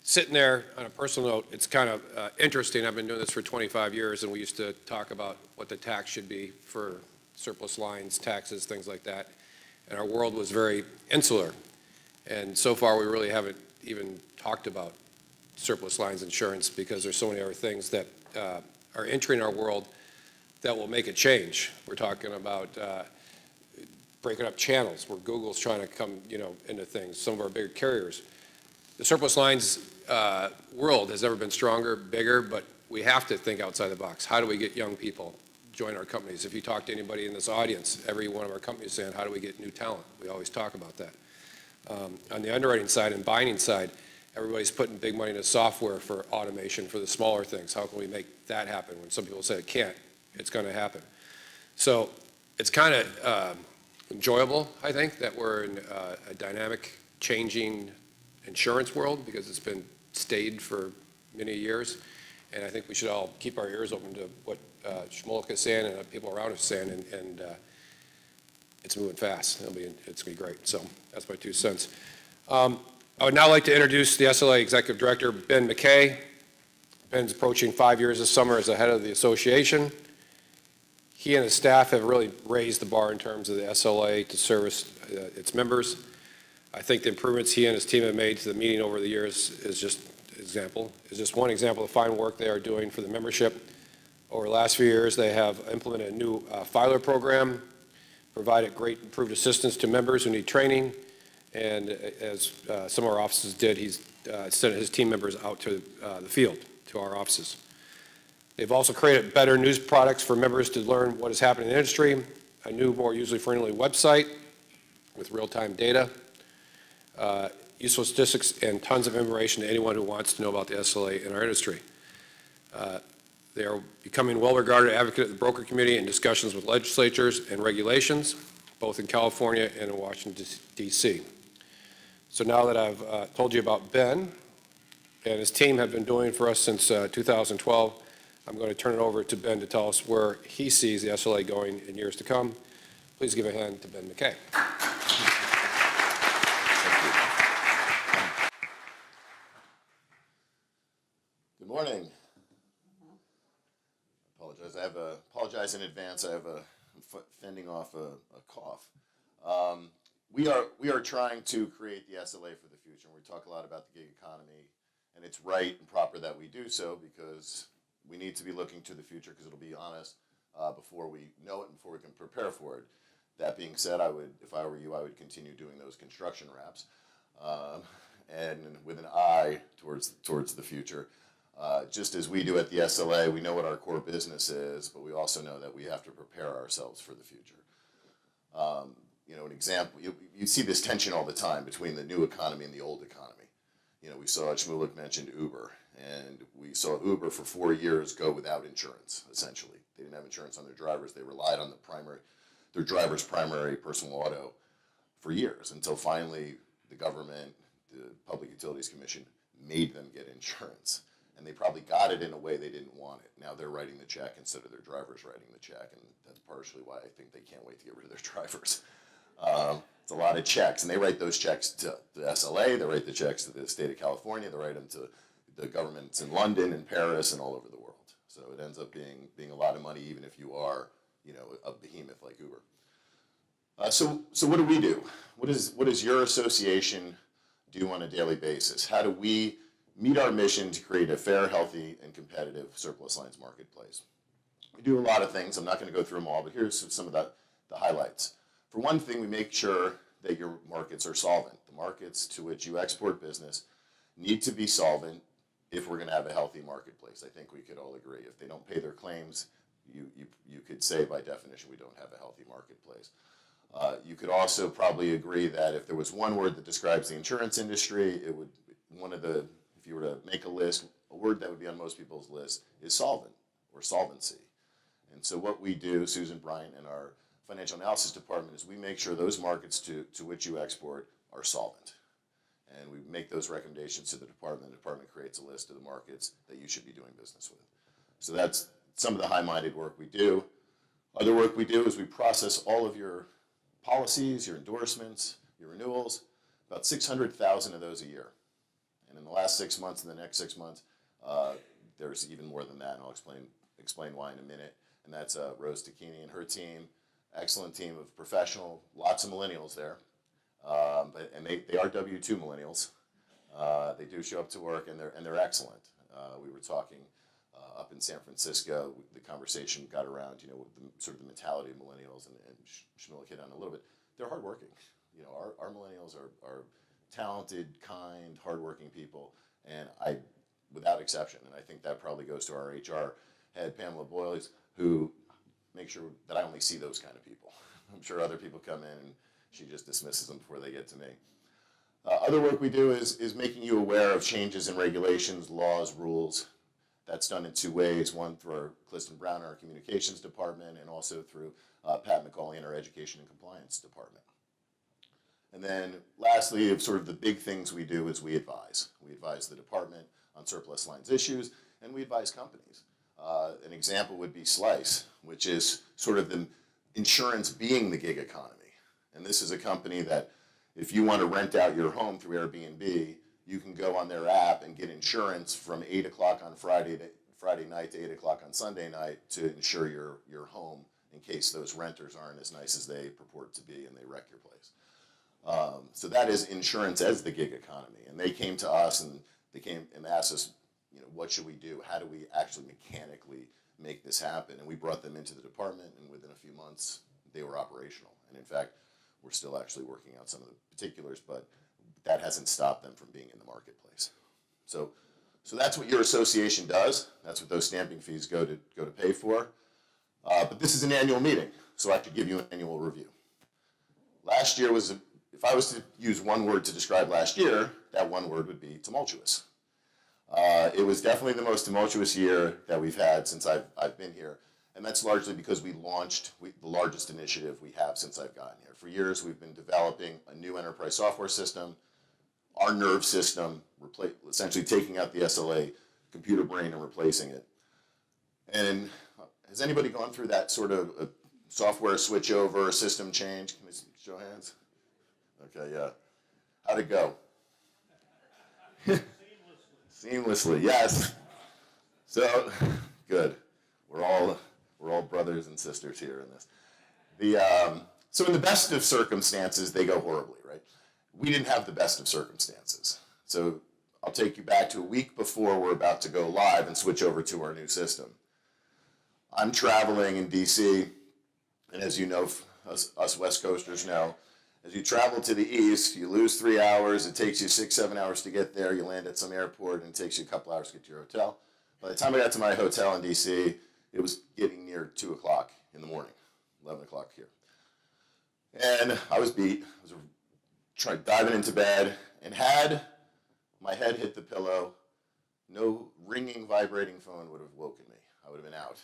sitting there, on a personal note, it's kind of interesting. I've been doing this for 25 years, and we used to talk about what the tax should be for surplus lines, taxes, things like that. And our world was very insular. And so far, we really haven't even talked about surplus lines insurance because there's so many other things that are entering our world that will make a change. We're talking about breaking up channels where Google's trying to come, into things, some of our bigger carriers. The surplus lines world has never been stronger, bigger, but we have to think outside the box. How do we get young people join our companies? If you talk to anybody in this audience, every one of our companies is saying, how do we get new talent? We always talk about that. On the underwriting side and binding side, everybody's putting big money into software for automation for the smaller things. How can we make that happen? When some people say it can't, it's going to happen. So it's kind of enjoyable, I think, that we're in a dynamic, changing insurance world because it's been stayed for many years. And I think we should all keep our ears open to what Shmulek is saying and people around us saying, and it's moving fast. It's going to be great. So that's my 2 cents. I would now like to introduce the SLA Executive Director, Ben McKay. Ben's approaching 5 years this summer as the head of the association. He and his staff have really raised the bar in terms of the SLA to service its members. I think the improvements he and his team have made to the meeting over the years is just one example of fine work they are doing for the membership. Over the last few years, they have implemented a new filer program, provided great improved assistance to members who need training, and as some of our offices did, he's sent his team members out to the field, to our offices. They've also created better news products for members to learn what is happening in the industry, a new, more user-friendly website with real-time data, useful statistics, and tons of information to anyone who wants to know about the SLA in our industry. They are becoming a well-regarded advocate of the broker community in discussions with legislatures and regulations, both in California and in Washington, D.C. So now that I've told you about Ben and his team have been doing for us since 2012, I'm going to turn it over to Ben to tell us where he sees the SLA going in years to come. Please give a hand to Ben McKay. Good morning. Apologize in advance. I'm fending off a cough. We are trying to create the SLA for the future. We talk a lot about the gig economy, and it's right and proper that we do so because we need to be looking to the future because it'll be on us before we know it and before we can prepare for it. That being said, if I were you, I would continue doing those construction wraps, and with an eye towards the future. Just as we do at the SLA, we know what our core business is, but we also know that we have to prepare ourselves for the future. An example, you see this tension all the time between the new economy and the old economy. We saw, Shmulek mentioned Uber, and we saw Uber for 4 years go without insurance, essentially. They didn't have insurance on their drivers. They relied on their driver's primary personal auto for years until finally the government, the Public Utilities Commission, made them get insurance. And they probably got it in a way they didn't want it. Now they're writing the check instead of their drivers writing the check, and that's partially why I think they can't wait to get rid of their drivers. It's a lot of checks, and they write those checks to the SLA, they write the checks to the state of California, they write them to the governments in London and Paris and all over the world. So it ends up being a lot of money, even if you are, a behemoth like Uber. So what do we do? What does your association do on a daily basis? How do we meet our mission to create a fair, healthy, and competitive surplus lines marketplace? We do a lot of things. I'm not going to go through them all, but here's some of the highlights. For one thing, we make sure that your markets are solvent. The markets to which you export business need to be solvent if we're going to have a healthy marketplace. I think we could all agree. If they don't pay their claims, you could say by definition we don't have a healthy marketplace. You could also probably agree that if there was one word that describes the insurance industry, it would if you were to make a list, a word that would be on most people's list is solvent or solvency. And so what we do, Susan Bryant and our financial analysis department, is we make sure those markets to which you export are solvent. And we make those recommendations to the department. The department creates a list of the markets that you should be doing business with. So that's some of the high-minded work we do. Other work we do is we process all of your policies, your endorsements, your renewals, about 600,000 of those a year. And in the last 6 months and the next 6 months, there's even more than that, and I'll explain why in a minute. And that's Rose Tacchini and her team, excellent team of professional, lots of millennials there, and they are W-2 millennials. They do show up to work, and they're excellent. We were talking up in San Francisco. The conversation got around, with sort of the mentality of millennials, and Shmulik hit on a little bit. They're hardworking. Our millennials are talented, kind, hardworking people, and without exception. And I think that probably goes to our HR head, Pamela Boyles, who makes sure that I only see those kind of people. I'm sure other people come in and she just dismisses them before they get to me. Other work we do is making you aware of changes in regulations, laws, rules. That's done in two ways. One through our Clifton Brown, our communications department, and also through Pat McCauley in our education and compliance department. And then lastly, sort of the big things we do is we advise. We advise the department on surplus lines issues, and we advise companies. An example would be Slice, which is sort of the insurance being the gig economy. And this is a company that if you want to rent out your home through Airbnb, you can go on their app and get insurance from 8 o'clock on Friday night to 8 o'clock on Sunday night to insure your home in case those renters aren't as nice as they purport to be and they wreck your place. So that is insurance as the gig economy. And they came to us and they came and asked us, what should we do? How do we actually mechanically make this happen? And we brought them into the department, and within a few months, they were operational. And in fact, we're still actually working out some of the particulars, but that hasn't stopped them from being in the marketplace. So that's what your association does. That's what those stamping fees go to pay for. But this is an annual meeting, so I have to give you an annual review. Last year was, if I was to use one word to describe last year, that one word would be tumultuous. It was definitely the most tumultuous year that we've had since I've been here. And that's largely because we launched the largest initiative we have since I've gotten here. For years, we've been developing a new enterprise software system, our nerve system, essentially taking out the SLA computer brain and replacing it. And has anybody gone through that sort of a software switchover, system change? Can we show hands? Okay, yeah. How'd it go? Seamlessly, yes. So, good. We're all brothers and sisters here in this. So in the best of circumstances, they go horribly, right? We didn't have the best of circumstances. So I'll take you back to a week before we're about to go live and switch over to our new system. I'm traveling in DC, and as you know, us West Coasters know, as you travel to the east, you lose 3 hours. It takes you 6-7 hours to get there. You land at some airport, and it takes you a couple hours to get to your hotel. By the time I got to my hotel in DC, it was getting near 2 o'clock in the morning, 11 o'clock here. And I was beat. I was diving into bed, and had my head hit the pillow, no ringing, vibrating phone would have woken me. I would have been out,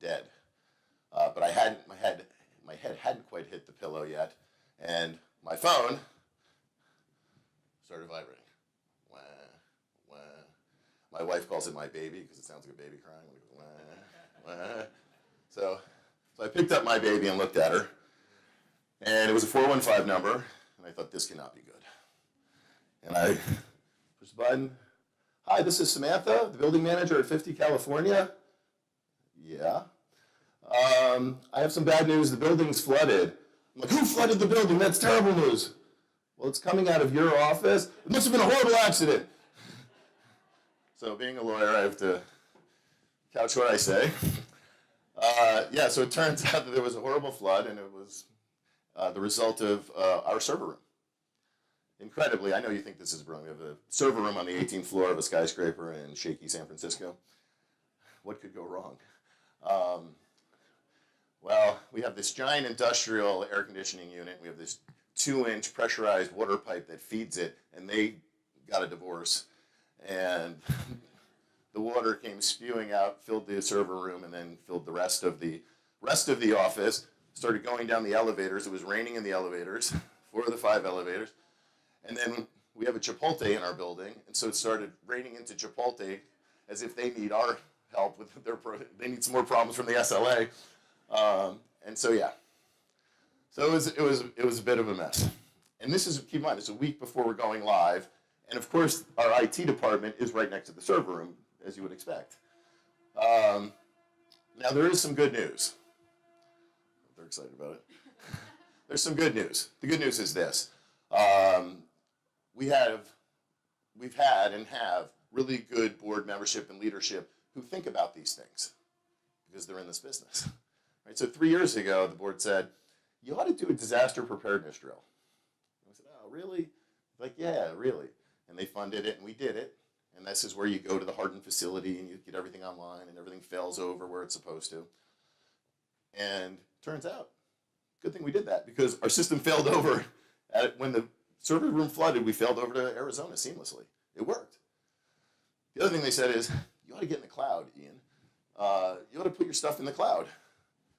dead. But my head hadn't quite hit the pillow yet, and my phone started vibrating. Wah, wah. My wife calls it my baby because it sounds like a baby crying. Wah, wah. So I picked up my baby and looked at her, and it was a 415 number, and I thought, this cannot be good. And I pushed the button. Hi, this is Samantha, the building manager at 50 California. Yeah. I have some bad news. The building's flooded. I'm like, who flooded the building? That's terrible news. Well, it's coming out of your office. It must have been a horrible accident. So being a lawyer, I have to couch what I say. So it turns out that there was a horrible flood, and it was the result of our server room. Incredibly, I know you think this is brilliant. We have a server room on the 18th floor of a skyscraper in shaky San Francisco. What could go wrong? Well, we have this giant industrial air conditioning unit. We have this 2-inch pressurized water pipe that feeds it, and they got a divorce. And the water came spewing out, filled the server room, and then filled the rest of the office. Started going down the elevators. It was raining in the elevators, 4 of the 5 elevators. And then we have a Chipotle in our building, and so it started raining into Chipotle as if they need our help with they need some more problems from the SLA. So it was a bit of a mess. And this is, keep in mind, it's a week before we're going live, And of course, our IT department is right next to the server room, as you would expect. Now, there is some good news. They're excited about it. There's some good news. The good news is this. We've had and have really good board membership and leadership who think about these things because they're in this business. Right? So 3 years ago, the board said, you ought to do a disaster preparedness drill. And I said, oh, really? Like, yeah, really. And they funded it, and we did it. And this is where you go to the hardened facility, and you get everything online, and everything fails over where it's supposed to. And turns out, good thing we did that, because our system failed over. When the server room flooded, we failed over to Arizona seamlessly. It worked. The other thing they said is, you ought to get in the cloud, Ian. You ought to put your stuff in the cloud.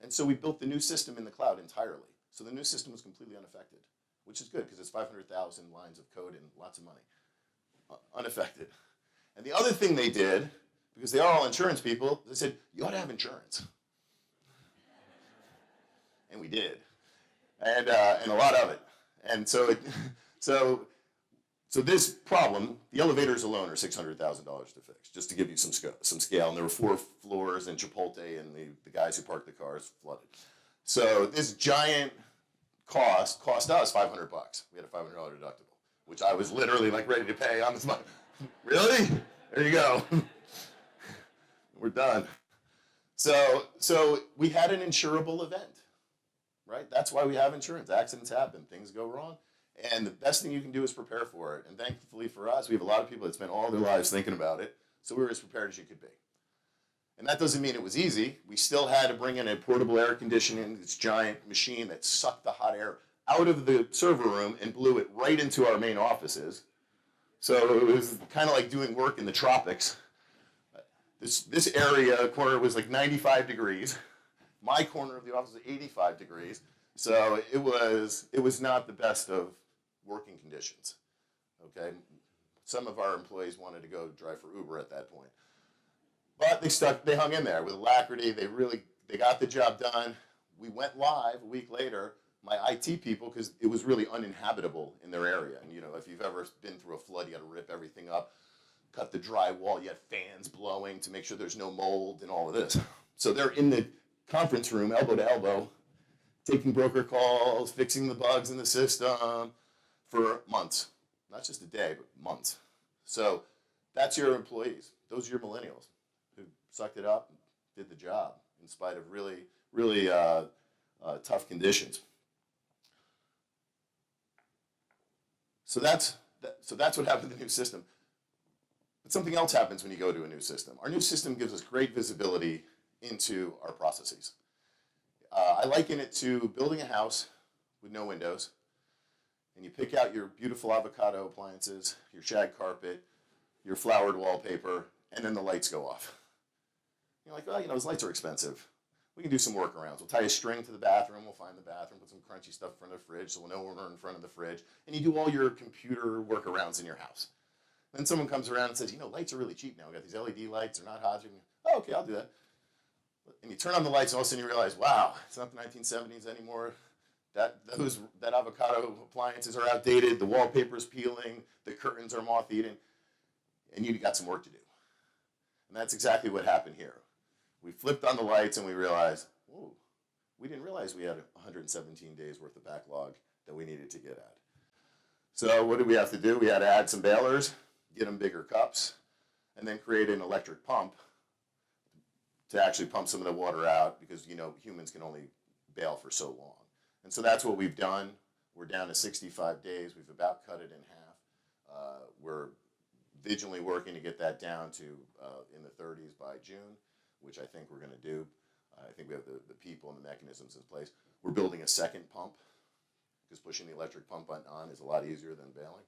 And so we built the new system in the cloud entirely. So the new system was completely unaffected, which is good because it's 500,000 lines of code and lots of money. Unaffected. And the other thing they did, because they are all insurance people, they said, you ought to have insurance. And we did. And a lot of it. And so this problem, the elevators alone are $600,000 to fix, just to give you some scale. And there were 4 floors in Chipotle, and the guys who parked the cars flooded. So this giant cost us $500. We had a $500 deductible, which I was literally like ready to pay on the spot. Really? There you go. We're done. So we had an insurable event, right? That's why we have insurance. Accidents happen. Things go wrong. And the best thing you can do is prepare for it. And thankfully for us, we have a lot of people that spend all their lives thinking about it. So we were as prepared as you could be. And that doesn't mean it was easy. We still had to bring in a portable air conditioning, this giant machine that sucked the hot air out of the server room and blew it right into our main offices. So it was kind of like doing work in the tropics. This corner was like 95 degrees. My corner of the office was 85 degrees. So it was not the best of working conditions. Okay, some of our employees wanted to go drive for Uber at that point, but they hung in there with alacrity. They got the job done. We went live a week later. My IT people, because it was really uninhabitable in their area. And if you've ever been through a flood, you got to rip everything up, cut the drywall. You have fans blowing to make sure there's no mold and all of this. So they're in the conference room, elbow to elbow, taking broker calls, fixing the bugs in the system for months. Not just a day, but months. So that's your employees. Those are your millennials who sucked it up and did the job in spite of really, really tough conditions. So that's what happened to the new system. But something else happens when you go to a new system. Our new system gives us great visibility into our processes. I liken it to building a house with no windows, and you pick out your beautiful avocado appliances, your shag carpet, your flowered wallpaper, and then the lights go off. You're like, well, those lights are expensive. We can do some workarounds. We'll tie a string to the bathroom. We'll find the bathroom, put some crunchy stuff in front of the fridge so we'll know we're in front of the fridge. And you do all your computer workarounds in your house. Then someone comes around and says, lights are really cheap now. We got these LED lights. They're not hot. Oh, okay, I'll do that. And you turn on the lights, and all of a sudden you realize, wow, it's not the 1970s anymore. That avocado appliances are outdated. The wallpaper's peeling. The curtains are moth-eaten. And you got some work to do. And that's exactly what happened here. We flipped on the lights and we realized, whoa, we didn't realize we had 117 days worth of backlog that we needed to get at. So what did we have to do? We had to add some balers, get them bigger cups, and then create an electric pump to actually pump some of the water out because, humans can only bail for so long. And so that's what we've done. We're down to 65 days. We've about cut it in half. We're vigilantly working to get that down to in the 30s by June, which I think we're going to do. I think we have the people and the mechanisms in place. We're building a second pump because pushing the electric pump button on is a lot easier than bailing.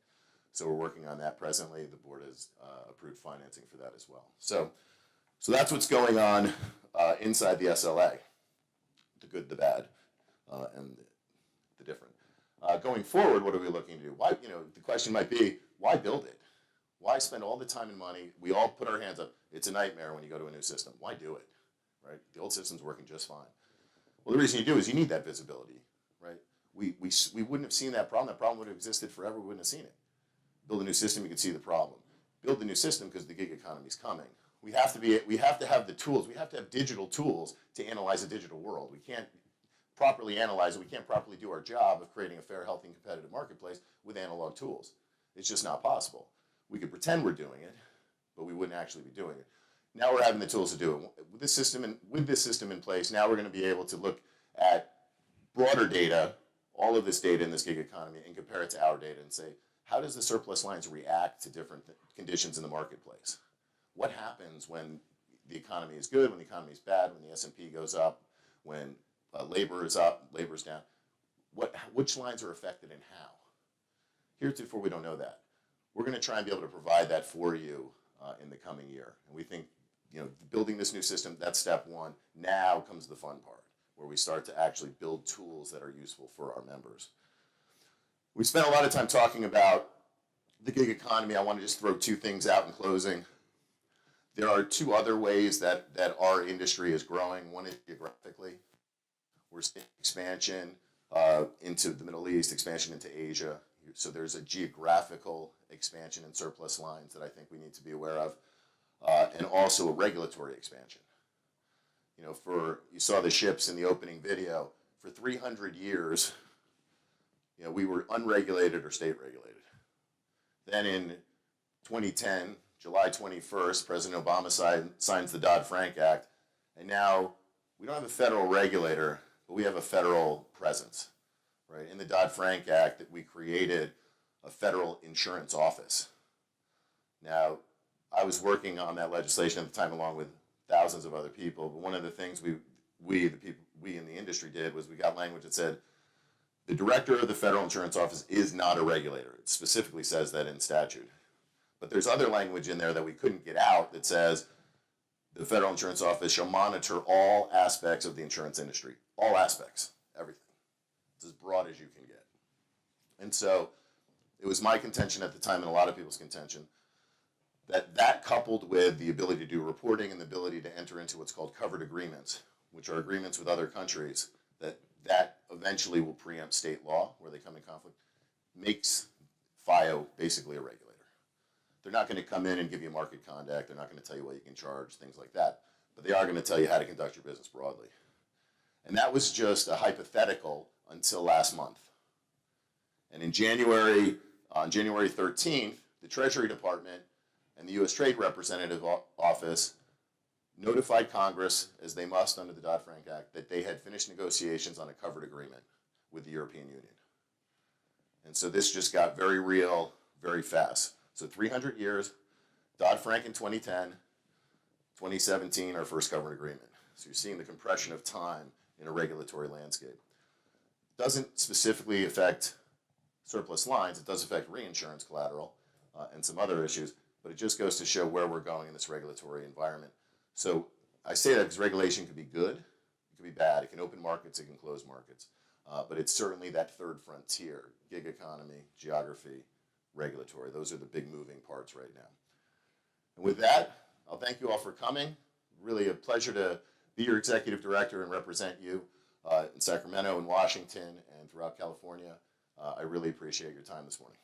So we're working on that presently. The board has approved financing for that as well. So that's what's going on inside the SLA, the good, the bad, and the different. Going forward, what are we looking to do? Why, the question might be, why build it? Why spend all the time and money? We all put our hands up. It's a nightmare when you go to a new system. Why do it? Right? The old system's working just fine. Well, the reason you do is you need that visibility, right? We wouldn't have seen that problem. That problem would have existed forever. We wouldn't have seen it. Build a new system, you can see the problem. Build a new system because the gig economy is coming. We have to have the tools. We have to have digital tools to analyze a digital world. We can't properly analyze it. We can't properly do our job of creating a fair, healthy, and competitive marketplace with analog tools. It's just not possible. We could pretend we're doing it, but we wouldn't actually be doing it. Now we're having the tools to do it. With this system in place, now we're going to be able to look at broader data, all of this data in this gig economy, and compare it to our data and say, how does the surplus lines react to different conditions in the marketplace? What happens when the economy is good, when the economy is bad, when the S&P goes up, when labor is up, labor is down? Which lines are affected and how? Heretofore, we don't know that. We're going to try and be able to provide that for you in the coming year. And we think, building this new system, that's step one. Now comes the fun part, where we start to actually build tools that are useful for our members. We spent a lot of time talking about the gig economy. I want to just throw two things out in closing. There are two other ways that our industry is growing. One is geographically. We're seeing expansion into the Middle East, expansion into Asia. So there's a geographical expansion in surplus lines that I think we need to be aware of, and also a regulatory expansion. You saw the ships in the opening video. For 300 years, we were unregulated or state regulated. Then in 2010, July 21st, President Obama signs the Dodd-Frank Act, and now we don't have a federal regulator, but we have a federal presence. Right? In the Dodd-Frank Act, that we created a federal insurance office. Now, I was working on that legislation at the time along with thousands of other people, but one of the things we in the industry did was we got language that said the director of the Federal Insurance Office is not a regulator. It specifically says that in statute. But there's other language in there that we couldn't get out that says the Federal Insurance Office shall monitor all aspects of the insurance industry. All aspects, everything. It's as broad as you can get. And so it was my contention at the time, and a lot of people's contention, that coupled with the ability to do reporting and the ability to enter into what's called covered agreements, which are agreements with other countries, that eventually will preempt state law where they come in conflict, makes FIO basically a regulator. They're not going to come in and give you market conduct. They're not going to tell you what you can charge, things like that. But they are going to tell you how to conduct your business broadly. And that was just a hypothetical until last month. And on January 13th, the Treasury Department and the U.S. Trade Representative Office notified Congress, as they must under the Dodd-Frank Act, that they had finished negotiations on a covered agreement with the European Union. And so this just got very real, very fast. So 300 years, Dodd-Frank in 2010, 2017, our first covered agreement. So you're seeing the compression of time in a regulatory landscape. It doesn't specifically affect surplus lines. It does affect reinsurance collateral and some other issues, but it just goes to show where we're going in this regulatory environment. So I say that because regulation can be good, it can be bad. It can open markets, it can close markets. But it's certainly that third frontier, gig economy, geography, regulatory. Those are the big moving parts right now. And with that, I'll thank you all for coming. Really a pleasure to be your executive director and represent you in Sacramento and Washington and throughout California. I really appreciate your time this morning.